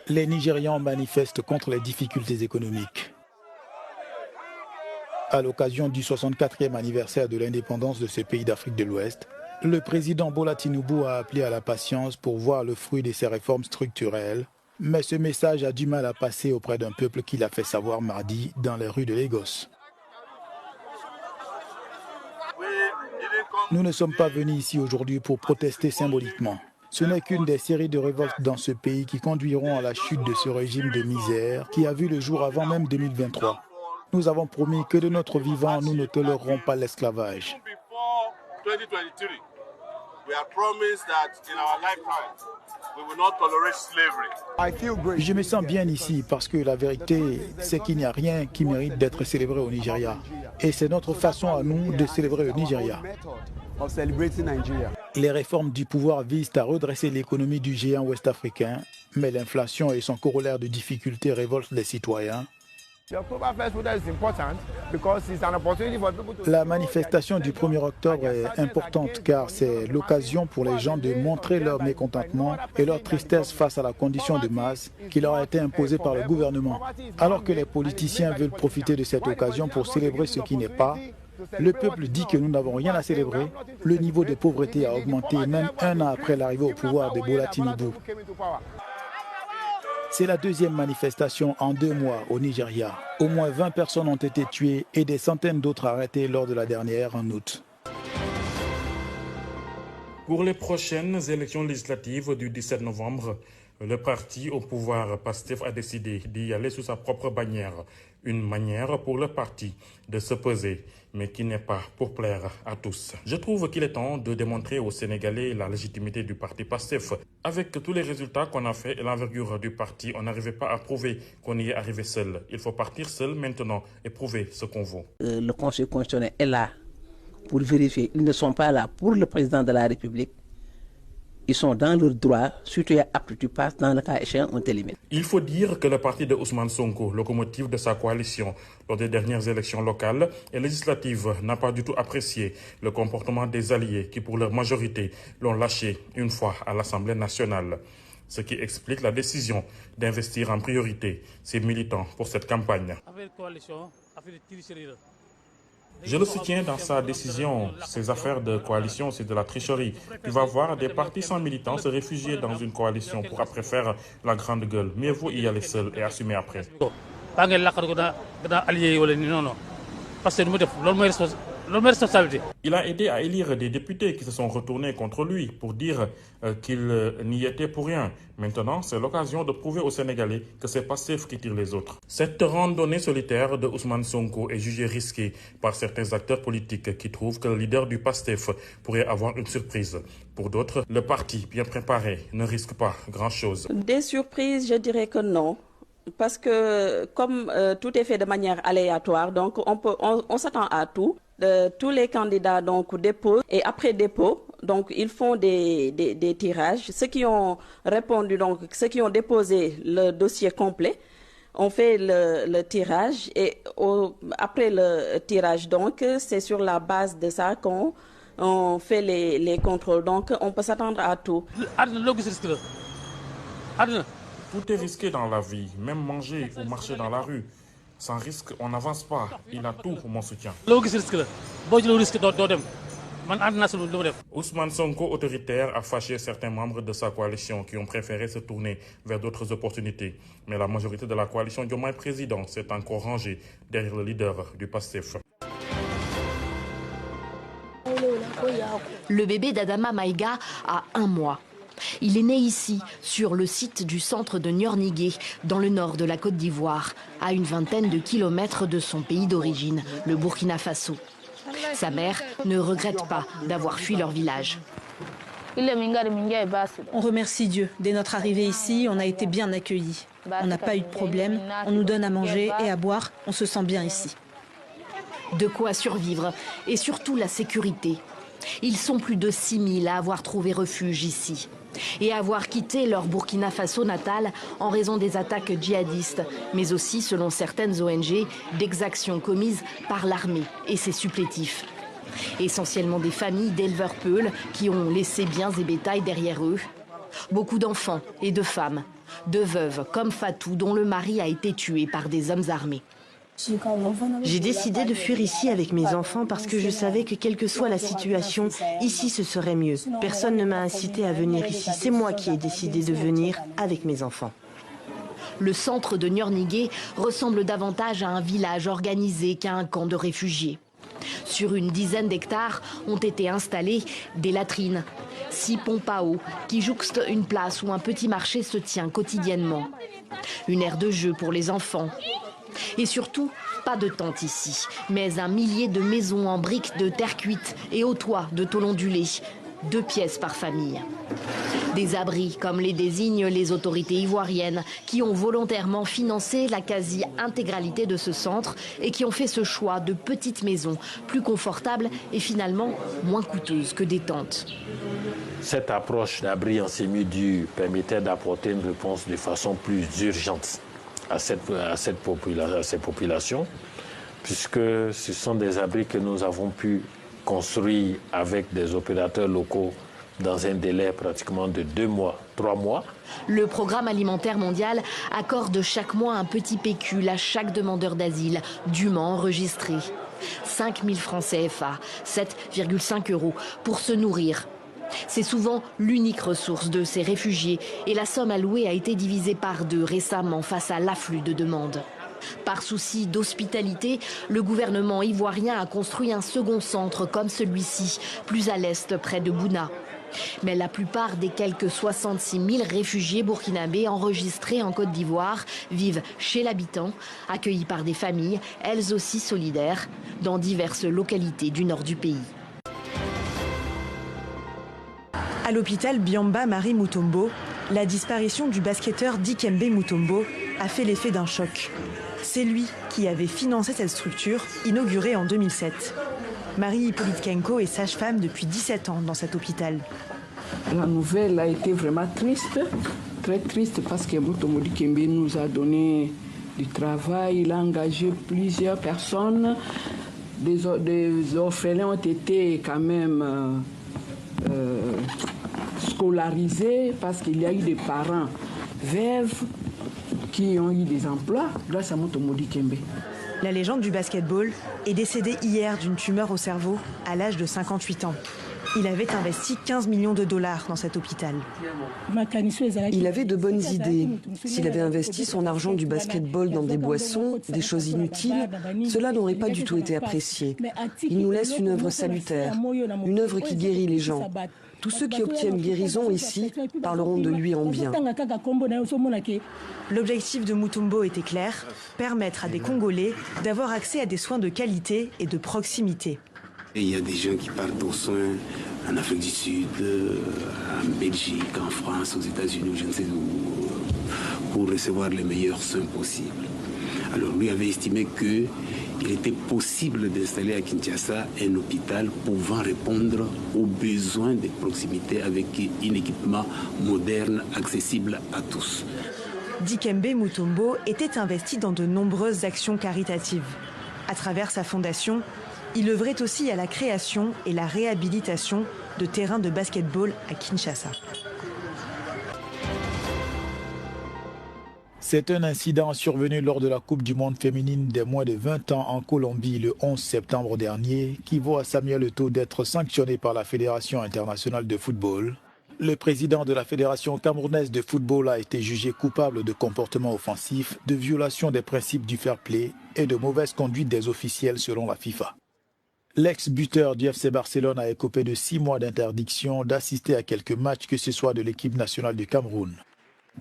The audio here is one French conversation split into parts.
Les Nigérians manifestent contre les difficultés économiques. À l'occasion du 64e anniversaire de l'indépendance de ce pays d'Afrique de l'Ouest, le président Bola Tinubu a appelé à la patience pour voir le fruit de ses réformes structurelles. Mais ce message a du mal à passer auprès d'un peuple qu'il a fait savoir mardi dans les rues de Lagos. Nous ne sommes pas venus ici aujourd'hui pour protester symboliquement. Ce n'est qu'une des séries de révoltes dans ce pays qui conduiront à la chute de ce régime de misère qui a vu le jour avant même 2023. Nous avons promis que de notre vivant, nous ne tolérerons pas l'esclavage. Je me sens bien ici parce que la vérité, c'est qu'il n'y a rien qui mérite d'être célébré au Nigeria. Et c'est notre façon à nous de célébrer le Nigeria. Les réformes du pouvoir visent à redresser l'économie du géant ouest-africain, mais l'inflation et son corollaire de difficultés révoltent les citoyens. La manifestation du 1er octobre est importante car c'est l'occasion pour les gens de montrer leur mécontentement et leur tristesse face à la condition de masse qui leur a été imposée par le gouvernement. Alors que les politiciens veulent profiter de cette occasion pour célébrer ce qui n'est pas, le peuple dit que nous n'avons rien à célébrer. Le niveau de pauvreté a augmenté même un an après l'arrivée au pouvoir de Bola Tinubu. C'est la deuxième manifestation en 2 mois au Nigeria. Au moins 20 personnes ont été tuées et des centaines d'autres arrêtées lors de la dernière en août. Pour les prochaines élections législatives du 17 novembre, le parti au pouvoir PASTEF a décidé d'y aller sous sa propre bannière. Une manière pour le parti de se peser, mais qui n'est pas pour plaire à tous. Je trouve qu'il est temps de démontrer aux Sénégalais la légitimité du parti PASTEF. Avec tous les résultats qu'on a fait et l'envergure du parti, on n'arrivait pas à prouver qu'on y est arrivé seul. Il faut partir seul maintenant et prouver ce qu'on vaut. Le Conseil constitutionnel est là pour vérifier. Ils ne sont pas là pour le président de la République. Ils sont dans leur droit, surtout après tu passes dans le cas échéant, on te limite. Il faut dire que le parti de Ousmane Sonko, locomotive de sa coalition lors des dernières élections locales et législatives, n'a pas du tout apprécié le comportement des alliés qui, pour leur majorité, l'ont lâché une fois à l'Assemblée nationale. Ce qui explique la décision d'investir en priorité ses militants pour cette campagne. Je le soutiens dans sa décision. Ces affaires de coalition, c'est de la tricherie. Tu vas voir des partis sans militants se réfugier dans une coalition pour après faire la grande gueule. Mieux vaut y aller seul et assumer après. Il a aidé à élire des députés qui se sont retournés contre lui pour dire qu'il n'y était pour rien. Maintenant, c'est l'occasion de prouver aux Sénégalais que c'est PASTEF qui tire les autres. Cette randonnée solitaire de Ousmane Sonko est jugée risquée par certains acteurs politiques qui trouvent que le leader du PASTEF pourrait avoir une surprise. Pour d'autres, le parti bien préparé ne risque pas grand-chose. Des surprises, je dirais que non. Parce que comme tout est fait de manière aléatoire, donc on s'attend à tout. Tous les candidats donc déposent et après dépôt, donc ils font des tirages. Ceux qui ont répondu, donc ceux qui ont déposé le dossier complet, on fait le tirage et après le tirage, donc c'est sur la base de ça qu'on fait les contrôles. Donc on peut s'attendre à tout. Tout est risqué dans la vie, même manger ou marcher dans la rue. Sans risque, on n'avance pas. Il a tout pour mon soutien. Ousmane Sonko, autoritaire, a fâché certains membres de sa coalition qui ont préféré se tourner vers d'autres opportunités. Mais la majorité de la coalition Diomaye Président s'est encore rangée derrière le leader du PASTEF. Le bébé d'Adama Maïga a 1 mois. Il est né ici, sur le site du centre de Niornigué, dans le nord de la Côte d'Ivoire, à une vingtaine de kilomètres de son pays d'origine, le Burkina Faso. Sa mère ne regrette pas d'avoir fui leur village. On remercie Dieu. Dès notre arrivée ici, on a été bien accueillis. On n'a pas eu de problème, on nous donne à manger et à boire, on se sent bien ici. De quoi survivre et surtout la sécurité. Ils sont plus de 6 000 à avoir trouvé refuge ici et à avoir quitté leur Burkina Faso natal en raison des attaques djihadistes, mais aussi, selon certaines ONG, d'exactions commises par l'armée et ses supplétifs. Essentiellement des familles d'éleveurs peuls qui ont laissé biens et bétail derrière eux. Beaucoup d'enfants et de femmes, de veuves comme Fatou dont le mari a été tué par des hommes armés. J'ai décidé de fuir ici avec mes enfants parce que je savais que quelle que soit la situation, ici ce serait mieux. Personne ne m'a incité à venir ici, c'est moi qui ai décidé de venir avec mes enfants. Le centre de Niornigué ressemble davantage à un village organisé qu'à un camp de réfugiés. Sur une dizaine d'hectares ont été installées des latrines, 6 pompes à eau qui jouxtent une place où un petit marché se tient quotidiennement. Une aire de jeu pour les enfants. Et surtout, pas de tente ici, mais un millier de maisons en briques de terre cuite et au toit de tôle ondulée, 2 pièces par famille. Des abris, comme les désignent les autorités ivoiriennes, qui ont volontairement financé la quasi-intégralité de ce centre et qui ont fait ce choix de petites maisons, plus confortables et finalement moins coûteuses que des tentes. Cette approche d'abri en semi-dur permettait d'apporter une réponse de façon plus urgente à ces populations, puisque ce sont des abris que nous avons pu construire avec des opérateurs locaux dans un délai pratiquement de 2 mois, 3 mois. Le Programme alimentaire mondial accorde chaque mois un petit pécule à chaque demandeur d'asile, dûment enregistré. 5 000 francs CFA, 7,5 € pour se nourrir. C'est souvent l'unique ressource de ces réfugiés et la somme allouée a été divisée par 2 récemment face à l'afflux de demandes. Par souci d'hospitalité, le gouvernement ivoirien a construit un second centre comme celui-ci, plus à l'est, près de Bouna. Mais la plupart des quelques 66 000 réfugiés burkinabés enregistrés en Côte d'Ivoire vivent chez l'habitant, accueillis par des familles, elles aussi solidaires, dans diverses localités du nord du pays. À l'hôpital Biamba Marie Mutombo, la disparition du basketteur Dikembe Mutombo a fait l'effet d'un choc. C'est lui qui avait financé cette structure, inaugurée en 2007. Marie Hippolyte Kenko est sage-femme depuis 17 ans dans cet hôpital. La nouvelle a été vraiment triste, très triste, parce que Mutombo Dikembe nous a donné du travail, il a engagé plusieurs personnes. Des orphelins ont été quand même scolarisés parce qu'il y a eu des parents veuves qui ont eu des emplois grâce à Mutombo Dikembe. La légende du basketball est décédé hier d'une tumeur au cerveau à l'âge de 58 ans. Il avait investi 15 millions de dollars dans cet hôpital. Il avait de bonnes idées. S'il avait investi son argent du basketball dans des boissons, des choses inutiles, cela n'aurait pas du tout été apprécié. Il nous laisse une œuvre salutaire, une œuvre qui guérit les gens. Tous ceux qui obtiennent guérison ici parleront de lui en bien. L'objectif de Mutombo était clair, permettre à des Congolais d'avoir accès à des soins de qualité et de proximité. Et il y a des gens qui partent aux soins en Afrique du Sud, en Belgique, en France, aux États-Unis, je ne sais où, pour recevoir les meilleurs soins possibles. Alors lui avait estimé qu'il était possible d'installer à Kinshasa un hôpital pouvant répondre aux besoins de proximité avec un équipement moderne accessible à tous. Dikembe Mutombo était investi dans de nombreuses actions caritatives. À travers sa fondation, il œuvrait aussi à la création et la réhabilitation de terrains de basketball à Kinshasa. C'est un incident survenu lors de la Coupe du monde féminine des moins de 20 ans en Colombie le 11 septembre dernier, qui vaut à Samuel Eto'o d'être sanctionné par la Fédération internationale de football. Le président de la Fédération camerounaise de football a été jugé coupable de comportements offensifs, de violation des principes du fair play et de mauvaise conduite des officiels selon la FIFA. L'ex-buteur du FC Barcelone a écopé de 6 mois d'interdiction d'assister à quelques matchs que ce soit de l'équipe nationale du Cameroun.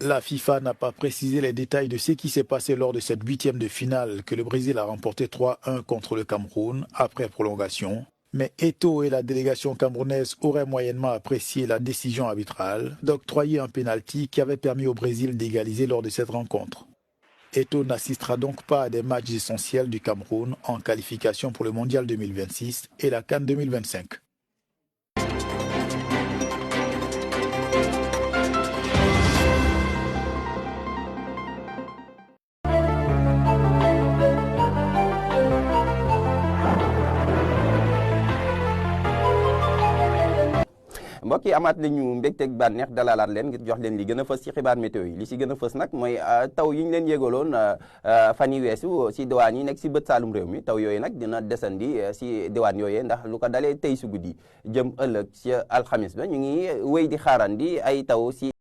La FIFA n'a pas précisé les détails de ce qui s'est passé lors de cette 8e de finale que le Brésil a remporté 3-1 contre le Cameroun après prolongation. Mais Eto'o et la délégation camerounaise auraient moyennement apprécié la décision arbitrale d'octroyer un pénalty qui avait permis au Brésil d'égaliser lors de cette rencontre. Eto'o n'assistera donc pas à des matchs essentiels du Cameroun en qualification pour le Mondial 2026 et la CAN 2025. mbokk yi amaat nañu mbégteeg bànneex dalalaat leen ngir jox leen li gën a fës ci xibaar météo yi li si gën a fës nag mooy taw yi ñu leen yégaloon fan yi weesu si diwaan yi nekk si bët saalum réew mi taw yooyu nag dina desandi si diwaan yooyee ndax lu ko dalee tey si guddi jëm ëllëg si alxamis ba ñu ngi wéy di xaarandi ay taw si